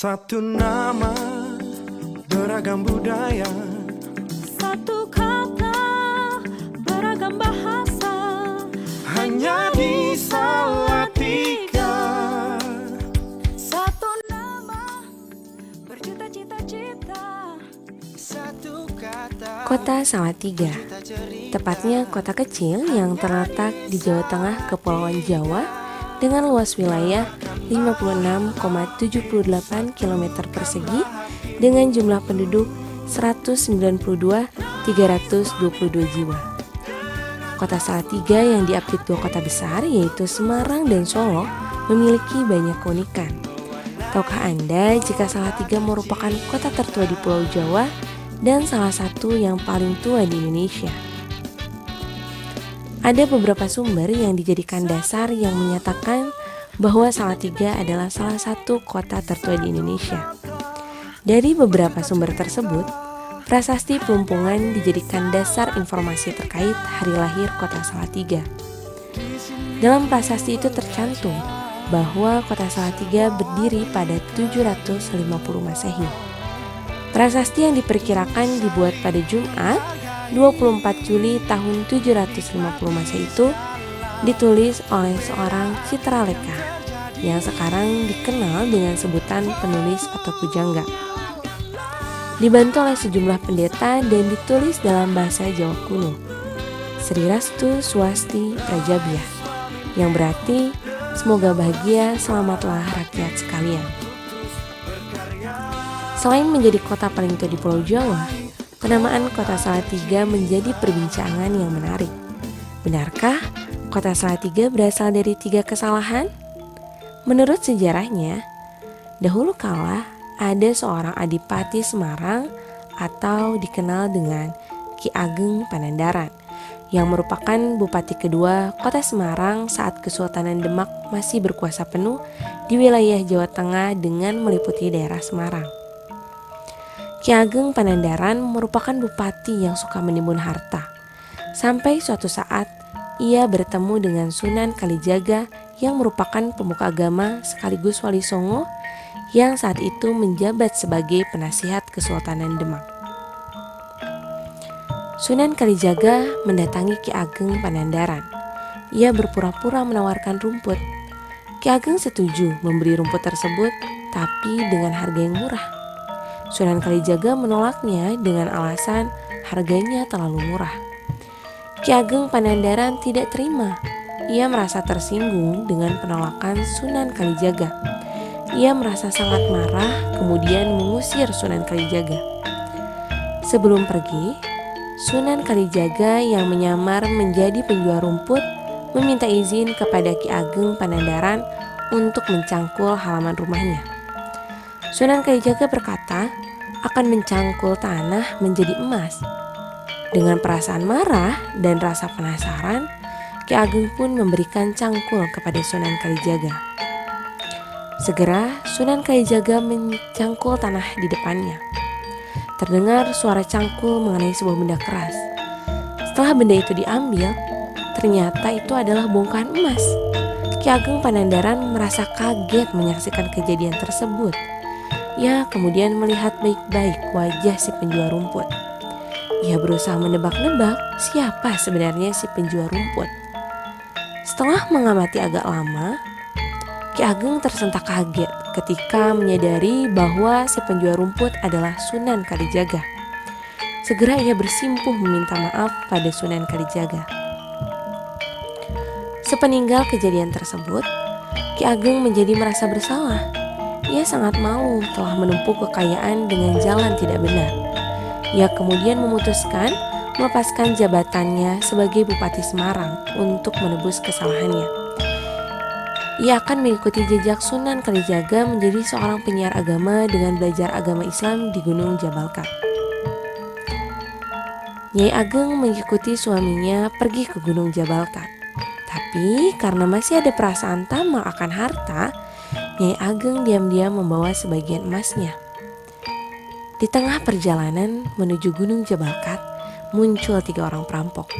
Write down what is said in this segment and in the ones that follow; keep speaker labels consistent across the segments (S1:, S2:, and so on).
S1: Satu nama, beragam budaya.
S2: Satu kata, beragam bahasa.
S1: Hanya di Salatiga.
S2: Satu nama, berjuta cita-cita.
S1: Satu kata.
S3: Kota Salatiga, tepatnya kota kecil yang terletak di Jawa Tengah Kepulauan Jawa dengan luas wilayah 56,78 km persegi dengan jumlah penduduk 192.322 jiwa. Kota Salatiga yang diapit dua kota besar yaitu Semarang dan Solo memiliki banyak keunikan. Tahukah Anda jika Salatiga merupakan kota tertua di Pulau Jawa dan salah satu yang paling tua di Indonesia? Ada beberapa sumber yang dijadikan dasar yang menyatakan bahwa Salatiga adalah salah satu kota tertua di Indonesia. Dari beberapa sumber tersebut, prasasti Plumpungan dijadikan dasar informasi terkait hari lahir kota Salatiga. Dalam prasasti itu tercantum bahwa kota Salatiga berdiri pada 750 Masehi. Prasasti yang diperkirakan dibuat pada Jumat 24 Juli tahun 750 Masehi itu ditulis oleh seorang Citraleka yang sekarang dikenal dengan sebutan penulis atau pujangga. Dibantu oleh sejumlah pendeta dan ditulis dalam bahasa Jawa kuno, Sri Rastu Swasti Prajabyah, yang berarti semoga bahagia, selamatlah rakyat sekalian. Selain menjadi kota paling tua di Pulau Jawa, penamaan kota Salatiga menjadi perbincangan yang menarik. Benarkah kota Salatiga berasal dari 3 kesalahan? Menurut sejarahnya, dahulu kala ada seorang Adipati Semarang atau dikenal dengan Ki Ageng Panandaran yang merupakan bupati kedua kota Semarang saat Kesultanan Demak masih berkuasa penuh di wilayah Jawa Tengah dengan meliputi daerah Semarang. Ki Ageng Panandaran merupakan bupati yang suka menimbun harta. Sampai suatu saat ia bertemu dengan Sunan Kalijaga yang merupakan pemuka agama sekaligus wali Songo yang saat itu menjabat sebagai penasihat Kesultanan Demak. Sunan Kalijaga mendatangi Ki Ageng Panandaran. Ia berpura-pura menawarkan rumput. Ki Ageng setuju memberi rumput tersebut, tapi dengan harga yang murah. Sunan Kalijaga menolaknya dengan alasan harganya terlalu murah. Ki Ageng Panandaran tidak terima. Ia merasa tersinggung dengan penolakan Sunan Kalijaga. Ia merasa sangat marah, kemudian mengusir Sunan Kalijaga. Sebelum pergi, Sunan Kalijaga yang menyamar menjadi penjual rumput meminta izin kepada Ki Ageng Panandaran untuk mencangkul halaman rumahnya. Sunan Kalijaga berkata akan mencangkul tanah menjadi emas. Dengan perasaan marah dan rasa penasaran, Ki Ageng pun memberikan cangkul kepada Sunan Kalijaga. Segera Sunan Kalijaga mencangkul tanah di depannya. Terdengar suara cangkul mengenai sebuah benda keras. Setelah benda itu diambil, ternyata itu adalah bongkahan emas. Ki Ageng Panandaran merasa kaget menyaksikan kejadian tersebut. Ia kemudian melihat baik-baik wajah si penjual rumput. Ia berusaha menebak-nebak siapa sebenarnya si penjual rumput. Setelah mengamati agak lama, Ki Ageng tersentak kaget ketika menyadari bahwa si penjual rumput adalah Sunan Kalijaga. Segera ia bersimpuh meminta maaf pada Sunan Kalijaga. Sepeninggal kejadian tersebut, Ki Ageng menjadi merasa bersalah. Ia sangat malu telah menumpuk kekayaan dengan jalan tidak benar. Ia kemudian memutuskan melepaskan jabatannya sebagai Bupati Semarang untuk menebus kesalahannya. Ia akan mengikuti jejak Sunan Kalijaga menjadi seorang penyiar agama dengan belajar agama Islam di Gunung Jabalkat. Nyai Ageng mengikuti suaminya pergi ke Gunung Jabalkat. Tapi karena masih ada perasaan tamak akan harta, Nyai Ageng diam-diam membawa sebagian emasnya. Di tengah perjalanan menuju Gunung Jabalkat, muncul 3 orang perampok.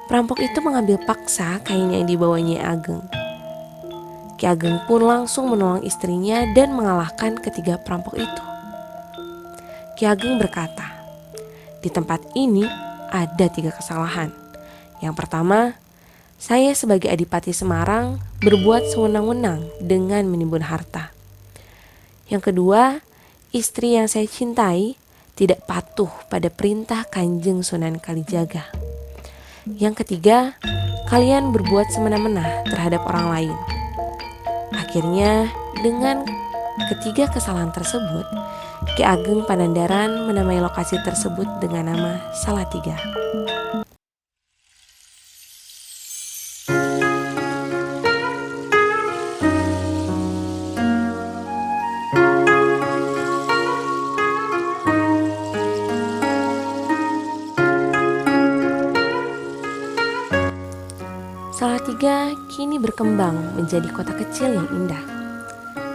S3: Perampok itu mengambil paksa kain yang dibawa Nyai Ageng. Ki Ageng pun langsung menolong istrinya dan mengalahkan ketiga perampok itu. Ki Ageng berkata, "Di tempat ini ada 3 kesalahan. Yang pertama, saya sebagai Adipati Semarang berbuat sewenang-wenang dengan menimbun harta. Yang kedua, istri yang saya cintai tidak patuh pada perintah Kanjeng Sunan Kalijaga. Yang ketiga, kalian berbuat semena-mena terhadap orang lain." Akhirnya, dengan ketiga kesalahan tersebut, Ki Ageng Panandaran menamai lokasi tersebut dengan nama Salatiga. Salatiga kini berkembang menjadi kota kecil yang indah.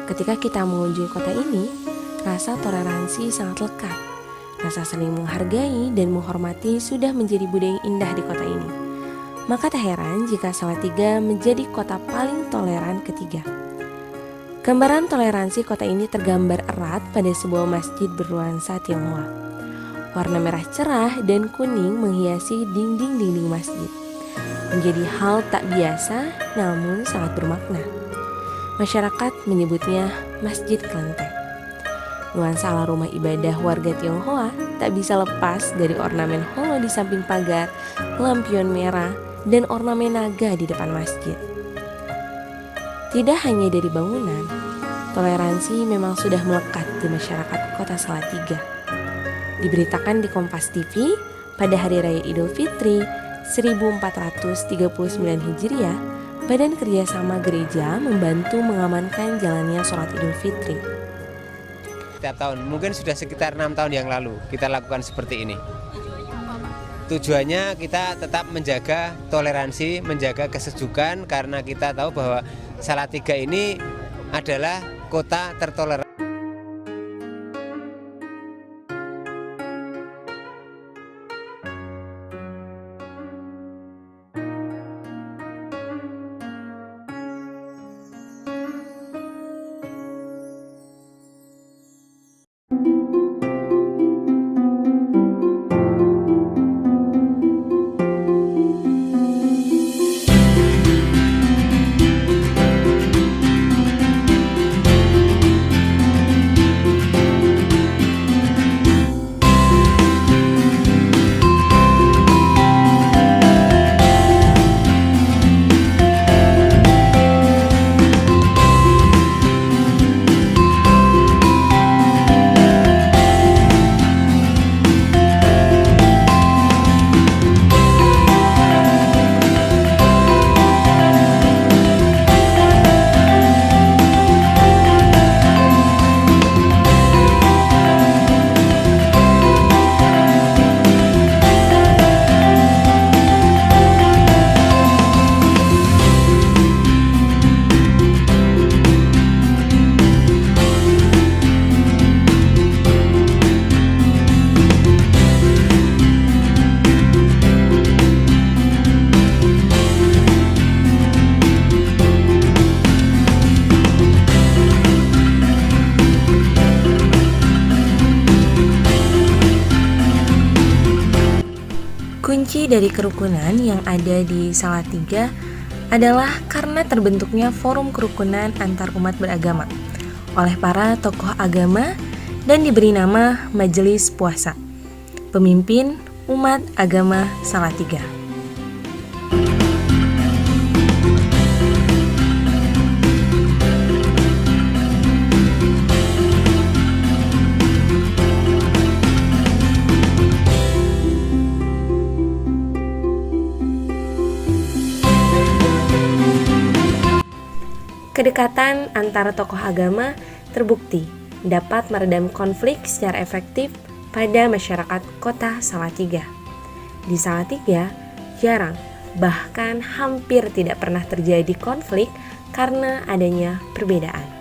S3: Ketika kita mengunjungi kota ini, rasa toleransi sangat lekat. Rasa saling menghargai dan menghormati sudah menjadi budaya yang indah di kota ini. Maka tak heran jika Salatiga menjadi kota paling toleran ketiga. Gambaran toleransi kota ini tergambar erat pada sebuah masjid bernuansa Tionghoa. Warna merah cerah dan kuning menghiasi dinding-dinding masjid. Menjadi hal tak biasa namun sangat bermakna. Masyarakat menyebutnya Masjid Kelenteng. Nuansa ala rumah ibadah warga Tionghoa tak bisa lepas dari ornamen holo di samping pagar, lampion merah, dan ornamen naga di depan masjid. Tidak hanya dari bangunan, toleransi memang sudah melekat di masyarakat kota Salatiga. Diberitakan di Kompas TV pada Hari Raya Idul Fitri 1439 Hijriah, Badan Kerjasama Gereja membantu mengamankan jalannya sholat Idul Fitri.
S4: Setiap tahun, mungkin sudah sekitar 6 tahun yang lalu kita lakukan seperti ini. Tujuannya kita tetap menjaga toleransi, menjaga kesejukan, karena kita tahu bahwa Salatiga ini adalah kota tertoleran.
S3: Kunci dari kerukunan yang ada di Salatiga adalah karena terbentuknya forum kerukunan antar umat beragama oleh para tokoh agama dan diberi nama Majelis Puasa, pemimpin umat agama Salatiga. Kedekatan antara tokoh agama terbukti dapat meredam konflik secara efektif pada masyarakat kota Salatiga. Di Salatiga, jarang, bahkan hampir tidak pernah terjadi konflik karena adanya perbedaan.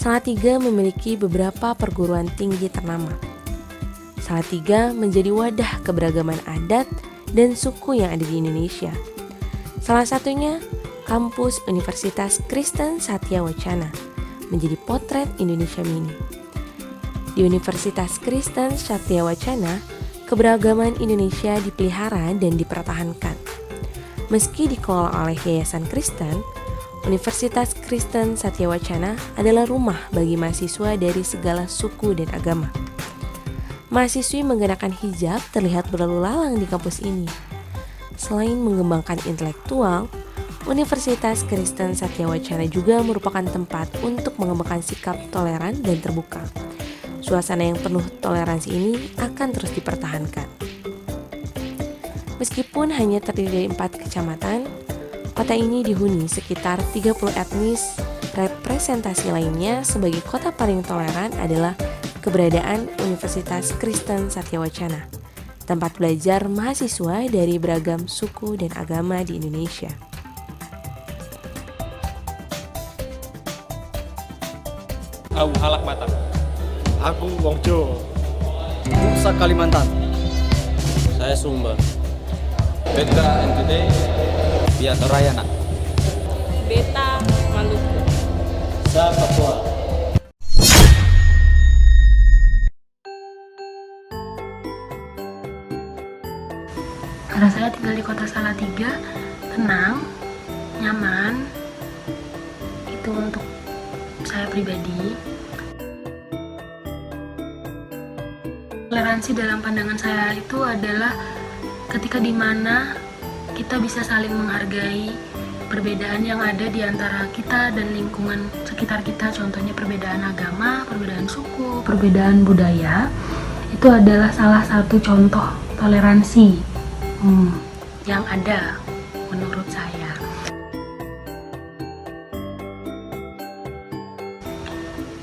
S3: Salatiga memiliki beberapa perguruan tinggi ternama. Salatiga menjadi wadah keberagaman adat dan suku yang ada di Indonesia. Salah satunya kampus Universitas Kristen Satya Wacana menjadi potret Indonesia Mini. Di Universitas Kristen Satya Wacana, keberagaman Indonesia dipelihara dan dipertahankan. Meski dikelola oleh Yayasan Kristen, Universitas Kristen Satya Wacana adalah rumah bagi mahasiswa dari segala suku dan agama. Mahasiswi mengenakan hijab terlihat berlalu lalang di kampus ini. Selain mengembangkan intelektual, Universitas Kristen Satya Wacana juga merupakan tempat untuk mengembangkan sikap toleran dan terbuka. Suasana yang penuh toleransi ini akan terus dipertahankan. Meskipun hanya terdiri dari 4 kecamatan, kota ini dihuni sekitar 30 etnis. Representasi lainnya sebagai kota paling toleran adalah keberadaan Universitas Kristen Satya Wacana, tempat belajar mahasiswa dari beragam suku dan agama di Indonesia.
S5: Abu Halak Batak.
S6: Aku Wong Jawa. Nusa Kalimantan.
S5: Saya Sumba. Beta NTT.
S6: Biata Rayana.
S2: Beta Maluku.
S6: Saya Papua.
S7: Karena saya tinggal di kota Salatiga, tenang, nyaman, itu untuk saya pribadi. Toleransi dalam pandangan saya itu adalah ketika dimana kita bisa saling menghargai perbedaan yang ada di antara kita dan lingkungan sekitar kita, contohnya perbedaan agama, perbedaan suku, perbedaan budaya. Itu adalah salah satu contoh toleransi yang ada menurut saya.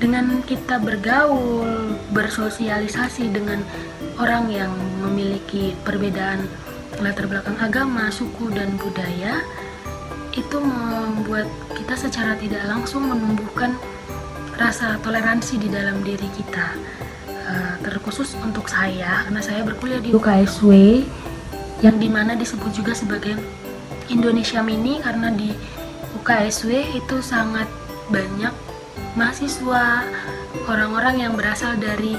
S7: Dengan kita bergaul, bersosialisasi dengan orang yang memiliki perbedaan latar belakang agama, suku, dan budaya, itu membuat kita secara tidak langsung menumbuhkan rasa toleransi di dalam diri kita. Terkhusus untuk saya, karena saya berkuliah di UKSW, yang dimana disebut juga sebagai Indonesia Mini, karena di UKSW itu sangat banyak mahasiswa, orang-orang yang berasal dari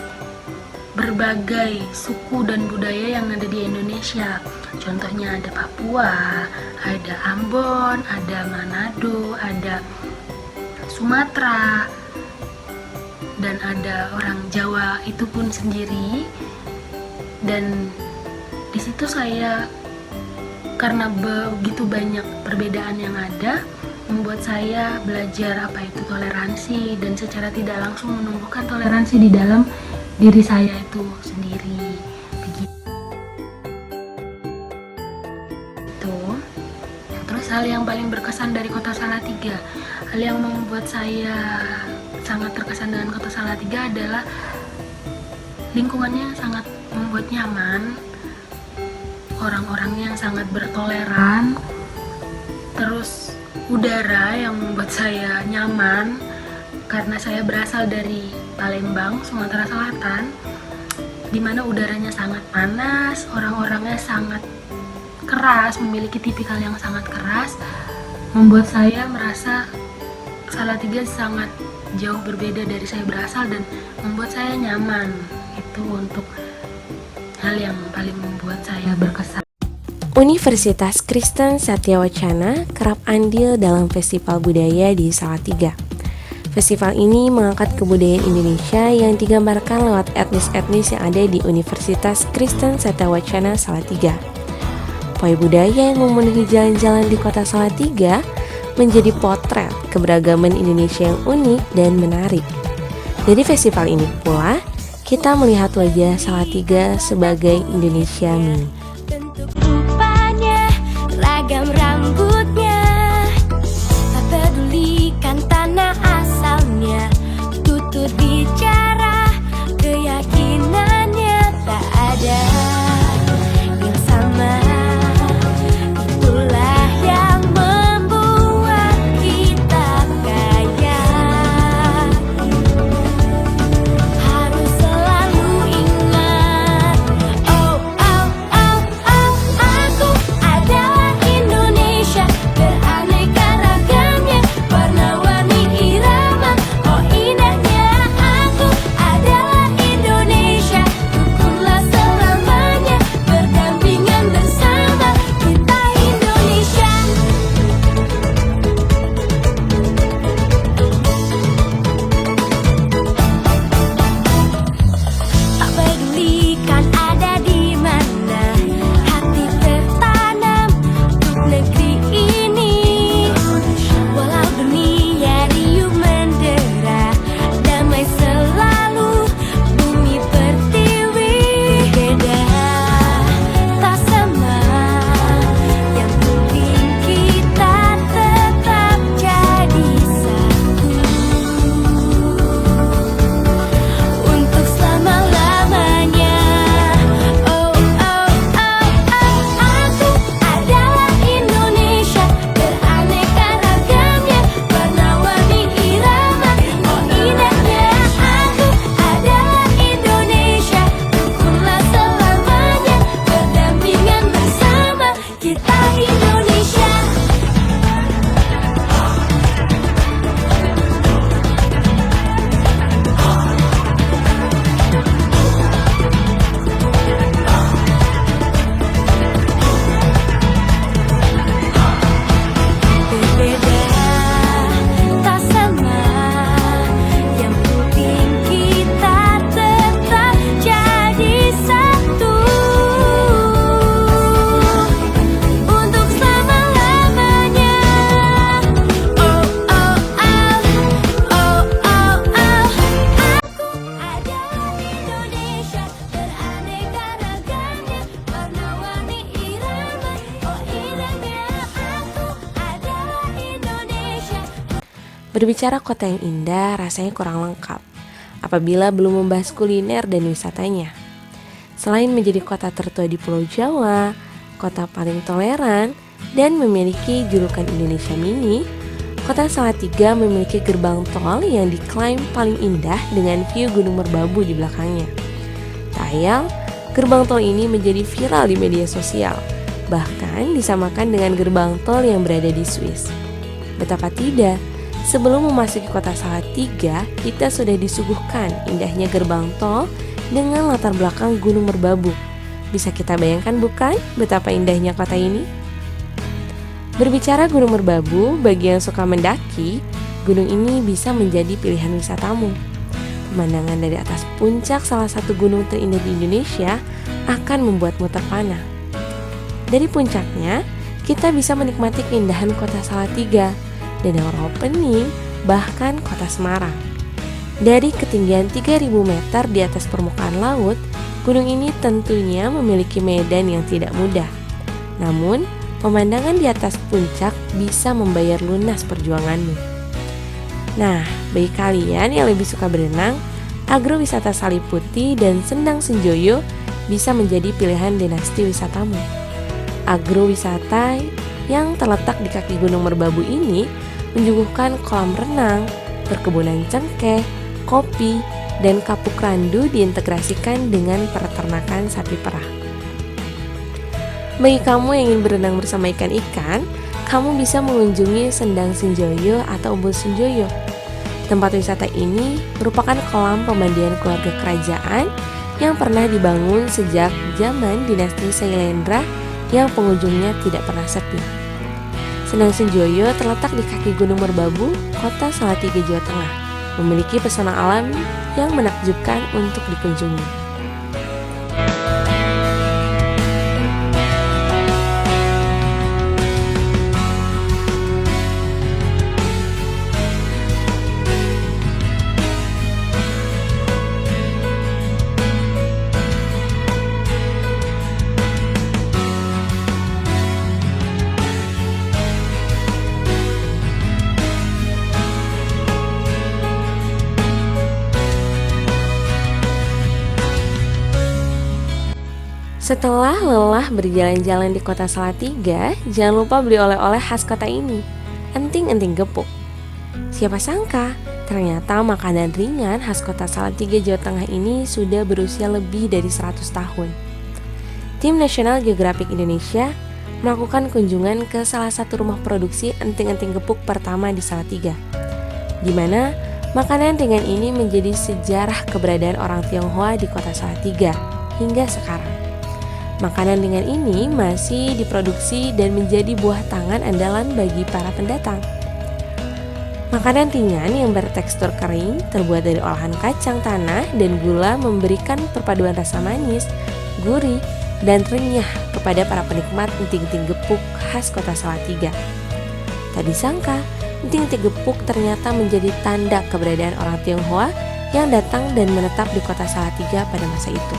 S7: berbagai suku dan budaya yang ada di Indonesia. Contohnya ada Papua, ada Ambon, ada Manado, ada Sumatera, dan ada orang Jawa itu pun sendiri. Dan di situ saya, karena begitu banyak perbedaan yang ada, membuat saya belajar apa itu toleransi, dan secara tidak langsung menumbuhkan toleransi di dalam diri saya itu sendiri. Begitu. Terus hal yang paling berkesan dari kota Salatiga, hal yang membuat saya sangat terkesan dengan kota Salatiga adalah lingkungannya sangat membuat nyaman, orang-orangnya yang sangat bertoleran, terus udara yang membuat saya nyaman karena saya berasal dari Palembang, Sumatera Selatan, di mana udaranya sangat panas, orang-orangnya sangat keras, memiliki tipikal yang sangat keras, membuat saya merasa Salatiga sangat jauh berbeda dari saya berasal dan membuat saya nyaman. Itu untuk hal yang paling membuat saya berkesan.
S3: Universitas Kristen Satya Wacana kerap andil dalam festival budaya di Salatiga. Festival ini mengangkat kebudayaan Indonesia yang digambarkan lewat etnis-etnis yang ada di Universitas Kristen Satya Wacana Salatiga. Pawai budaya yang memenuhi jalan-jalan di kota Salatiga menjadi potret keberagaman Indonesia yang unik dan menarik. Dari festival ini pula, kita melihat wajah Salatiga sebagai Indonesia Mini.
S2: Bentuk rupanya, ragam rambutnya, tak pedulikan tanah asalnya, tutur bicara, keyakinannya tak ada yang sama. Itulah yang membuat kita kaya.
S3: Berbicara kota yang indah rasanya kurang lengkap apabila belum membahas kuliner dan wisatanya. Selain menjadi kota tertua di Pulau Jawa, kota paling toleran, dan memiliki julukan Indonesia Mini, kota Salatiga memiliki gerbang tol yang diklaim paling indah dengan view Gunung Merbabu di belakangnya. Tak ayal, gerbang tol ini menjadi viral di media sosial, bahkan disamakan dengan gerbang tol yang berada di Swiss. Betapa tidak, sebelum memasuki kota Salatiga, kita sudah disuguhkan indahnya gerbang tol dengan latar belakang Gunung Merbabu. Bisa kita bayangkan bukan betapa indahnya kota ini? Berbicara Gunung Merbabu, bagi yang suka mendaki, gunung ini bisa menjadi pilihan wisatamu. Pemandangan dari atas puncak salah satu gunung terindah di Indonesia akan membuatmu terpana. Dari puncaknya, kita bisa menikmati keindahan kota Salatiga, Danau Ropening, bahkan kota Semarang. Dari ketinggian 3000 meter di atas permukaan laut, gunung ini tentunya memiliki medan yang tidak mudah. Namun, pemandangan di atas puncak bisa membayar lunas perjuanganmu. Nah, bagi kalian yang lebih suka berenang, agrowisata Saliputi dan Sendang Senjoyo bisa menjadi pilihan destinasi wisatamu. Agrowisata yang terletak di kaki Gunung Merbabu ini menyuguhkan kolam renang, perkebunan cengkeh, kopi, dan kapuk randu diintegrasikan dengan peternakan sapi perah. Bagi kamu yang ingin berenang bersama ikan-ikan, kamu bisa mengunjungi Sendang Senjoyo atau Umbul Senjoyo. Tempat wisata ini merupakan kolam pemandian keluarga kerajaan yang pernah dibangun sejak zaman dinasti Sailendra yang pengunjungnya tidak pernah sepi. Sendang Senjoyo terletak di kaki Gunung Merbabu, kota Salatiga, Jawa Tengah, memiliki pesona alam yang menakjubkan untuk dikunjungi. Setelah lelah berjalan-jalan di kota Salatiga, jangan lupa beli oleh-oleh khas kota ini, enting-enting gepuk. Siapa sangka, ternyata makanan ringan khas kota Salatiga, Jawa Tengah ini sudah berusia lebih dari 100 tahun. Tim National Geographic Indonesia melakukan kunjungan ke salah satu rumah produksi enting-enting gepuk pertama di Salatiga, di mana makanan ringan ini menjadi sejarah keberadaan orang Tionghoa di kota Salatiga hingga sekarang. Makanan ringan ini masih diproduksi dan menjadi buah tangan andalan bagi para pendatang. Makanan ringan yang bertekstur kering, terbuat dari olahan kacang tanah dan gula memberikan perpaduan rasa manis, gurih, dan renyah kepada para penikmat enting-enting gepuk khas kota Salatiga. Tak disangka, enting-enting gepuk ternyata menjadi tanda keberadaan orang Tionghoa yang datang dan menetap di kota Salatiga pada masa itu.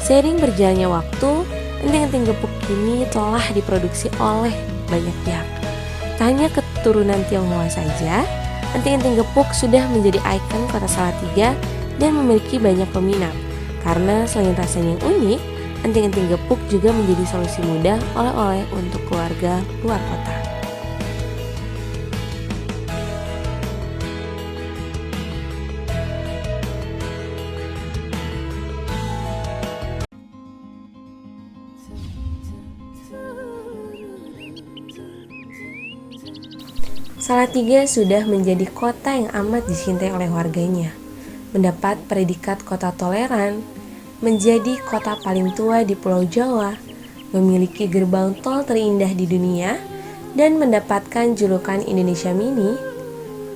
S3: Seiring berjalannya waktu, enting-enting gepuk kini telah diproduksi oleh banyak pihak. Tak hanya keturunan Tionghoa saja, enting-enting gepuk sudah menjadi ikon kota Salatiga dan memiliki banyak peminat. Karena selain rasanya yang unik, enting-enting gepuk juga menjadi solusi mudah oleh-oleh untuk keluarga luar kota. Salatiga sudah menjadi kota yang amat dicintai oleh warganya, mendapat predikat kota toleran, menjadi kota paling tua di Pulau Jawa, memiliki gerbang tol terindah di dunia, dan mendapatkan julukan Indonesia Mini.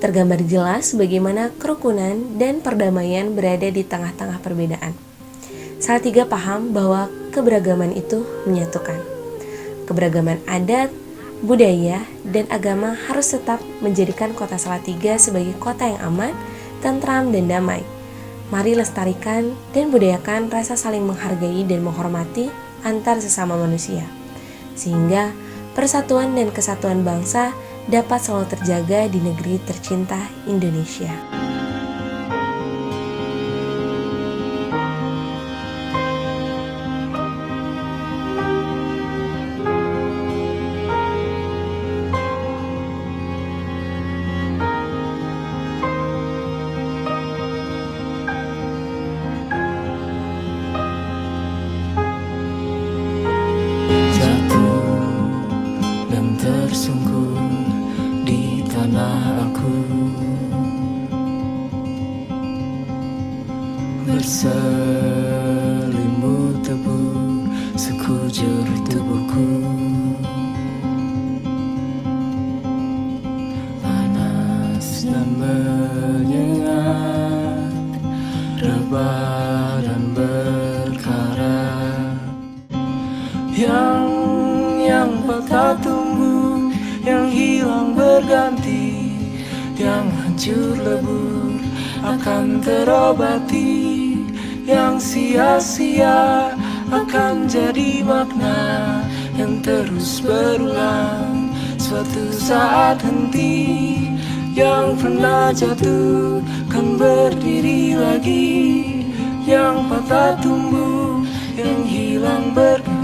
S3: Tergambar jelas bagaimana kerukunan dan perdamaian berada di tengah-tengah perbedaan. Salatiga paham bahwa keberagaman itu menyatukan. Keberagaman adat, budaya, dan agama harus tetap menjadikan kota Salatiga sebagai kota yang aman, tentram, dan damai. Mari lestarikan dan budayakan rasa saling menghargai dan menghormati antar sesama manusia, sehingga persatuan dan kesatuan bangsa dapat selalu terjaga di negeri tercinta Indonesia.
S1: Tersungkur di tanah aku, berselimut tebu sekujur tubuhku. Panas dan menyengat, rebah dan berkarat, yang patah tumbuh, yang hilang berganti, yang hancur lebur akan terobati, yang sia-sia akan jadi makna yang terus berulang. Suatu saat henti, yang pernah jatuh kan berdiri lagi, yang patah tumbuh, yang hilang berganti,